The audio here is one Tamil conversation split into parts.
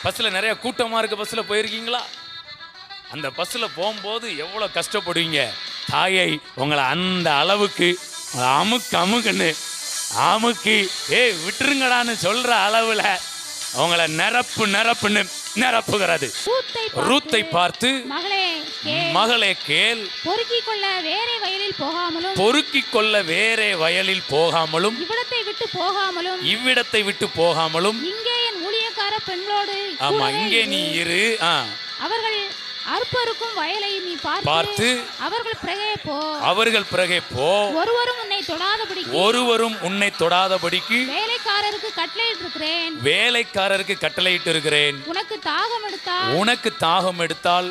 பஸ்ஸில் நிறைய கூட்டமாக இருக்க பஸ்ஸில் போயிருக்கீங்களா? அந்த பஸ்ஸில் போகும்போது எவ்வளோ கஷ்டப்படுவீங்க. தாயை உங்களை அந்த அளவுக்கு அமுக்குன்னு அமுக்கி விட்டுருங்கடான்னு சொல்கிற அளவில் உங்களை நிரப்புன்னு நிரப்புகிறது. ரூத்தை பார்த்து மகளே கேள், பொறுக்கிக் கொள்ள வேறே வயலில் போகாமலும் இவ்விடத்தை விட்டு போகாமலும் இங்கே என் ஊழியக்கார பெண்களோடு ஆமா இங்கே நீ இரு. அவர்கள் அறுப்பருக்கும் வயலை நீ பார்த்து அவர்கள் பிறகே போ. ஒருவரும் உன்னை தொடாதபடிக்கு வேலைக்காரருக்கு கட்டளையிட்டு இருக்கிறேன். உனக்கு தாகம் எடுத்தால்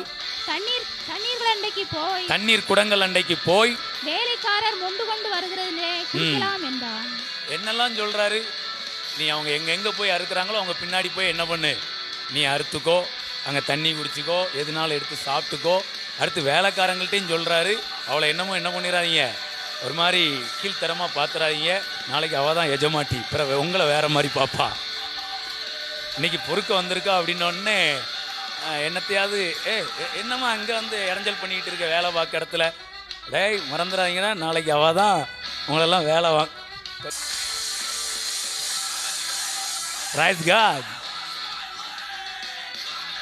தண்ணீர் குடங்கள் அண்டைக்கு போய் வேலைக்காரர் மொண்டு கொண்டு வருகிறதிலே குடிக்கலாம் என்றான். என்னெல்லாம் சொல்றாரு? நீ அவங்க எங்க போய் அறுக்குறாங்களோ அவங்க பின்னாடி போய் என்ன பண்ணு, நீ அறுத்துக்கோ, அங்கே தண்ணி குடிச்சிக்கோ, எதுனாலும் எடுத்து சாப்பிட்டுக்கோ. அடுத்து வேலைக்காரங்கள்ட்டையும் சொல்கிறாரு, அவளை என்ன பண்ணிடாதீங்க, ஒரு மாதிரி கீழ்த்தரமாக பார்த்துறாதீங்க, நாளைக்கு அவள் தான் எஜமாட்டி, பிறகு உங்களை வேறு மாதிரி பார்ப்பா. இன்றைக்கி பொறுக்க வந்திருக்கா அப்படின்னோடனே என்னத்தையாவது என்னம்மா அங்கே வந்து இடைஞ்சல் பண்ணிக்கிட்டு இருக்க வேலை பார்க்க இடத்துல, டேய் மறந்துடாதீங்கன்னா நாளைக்கு அவள் தான் உங்களெல்லாம் வேலை ரைட் காட்.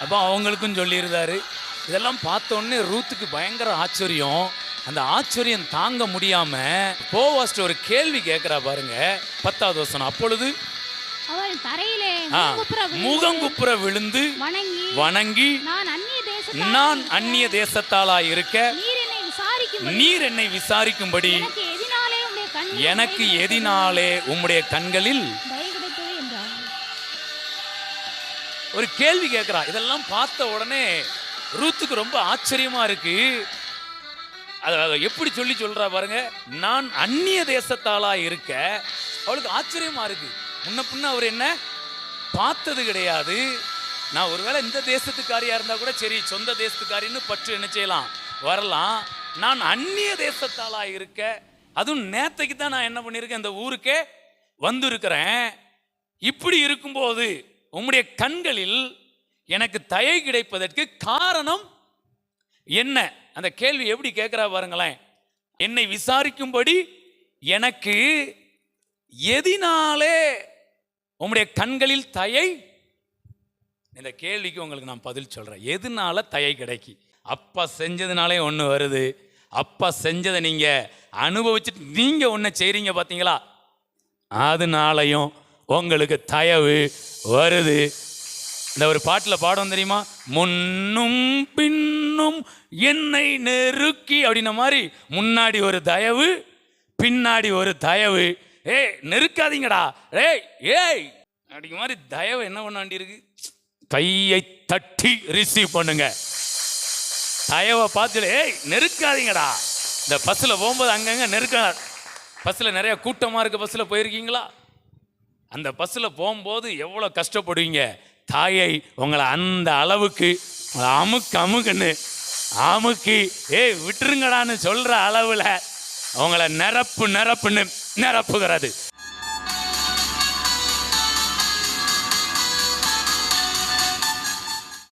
அப்போ அவங்களுக்கும் சொல்லியிருந்தாரு. இதெல்லாம் பார்த்தோன்னே ரூத்துக்கு பயங்கர ஆச்சரியம். அந்த ஆச்சரியம் தாங்க முடியாம போவாஸ்ட் ஒரு கேள்வி கேட்கிறா பாருங்க. 10வது வசனம். அப்பொழுது முகங்குப்புற விழுந்து வணங்கி நான் அந்நிய தேசத்தாளாய் இருக்க நீர் என்னை விசாரிக்கும்படி எனக்கு எதினாலே உம்முடைய கண்களில் ஒரு கேள்வி கேட்கிறா. இதெல்லாம் பார்த்த உடனே ரூத்துக்கு ரொம்ப ஆச்சரியமா இருக்கு. அதை எப்படி சொல்றா பாருங்க. நான் அந்நிய தேசத்தாளா இருக்க அவளுக்கு ஆச்சரியமா இருக்கு. முன்ன பின்ன அவர் என்ன பார்த்தது கிடையாது. நான் ஒருவேளை இந்த தேசத்துக்காரியா இருந்தா கூட சரி, சொந்த தேசத்துக்காரின்னு பற்று என்ன செய்யலாம், வரலாம். நான் அந்நிய தேசத்தாளா இருக்க, அதுவும் நேத்தைக்கு தான் நான் என்ன பண்ணியிருக்கேன், இந்த ஊருக்கே வந்திருக்கிறேன். இப்படி இருக்கும்போது உம்முடைய கண்களில் எனக்கு தயை கிடைப்பதற்கு காரணம் என்ன? அந்த கேள்வி எப்படி கேட்கிறா பாருங்களேன். என்னை விசாரிக்கும்படி எனக்கு எதினாலே உம்முடைய கண்களில் தயை. இந்த கேள்விக்கு உங்களுக்கு நான் பதில் சொல்றேன். எதனால தயை கிடைக்கி? அப்பா செஞ்சதுனாலே ஒன்று வருது. அப்பா செஞ்சதை நீங்க அனுபவிச்சுட்டு நீங்க ஒன்று செய்றீங்க பார்த்தீங்களா, அதனாலையும் உங்களுக்கு தயவு வருது. இந்த ஒரு பாட்டில் பாடம் தெரியுமா, முன்னும் பின்னும் என்னை நெருக்கி அப்படின்ன மாதிரி, முன்னாடி ஒரு தயவு பின்னாடி ஒரு தயவு. நெருக்காதீங்கடா, ஏய் அப்படிங்க மாதிரி தயவு என்ன பண்ண வேண்டியிருக்கு, கையை தட்டி ரிசீவ் பண்ணுங்க. தயவை பார்த்துட்டு நெருக்காதீங்கடா. இந்த பஸ்ஸில் போகும்போது அங்கங்க நெருக்க, பஸ்ஸில் நிறைய கூட்டமாக இருக்க பஸ்ஸில் போயிருக்கீங்களா? அந்த பஸ்ஸில் போகும்போது எவ்வளோ கஷ்டப்படுவீங்க. தாயை உங்களை அந்த அளவுக்கு அமுக்குன்னு அமுக்கி விட்டுருங்கடான்னு சொல்கிற அளவில் உங்களை நிரப்புன்னு நிரப்புகிறது.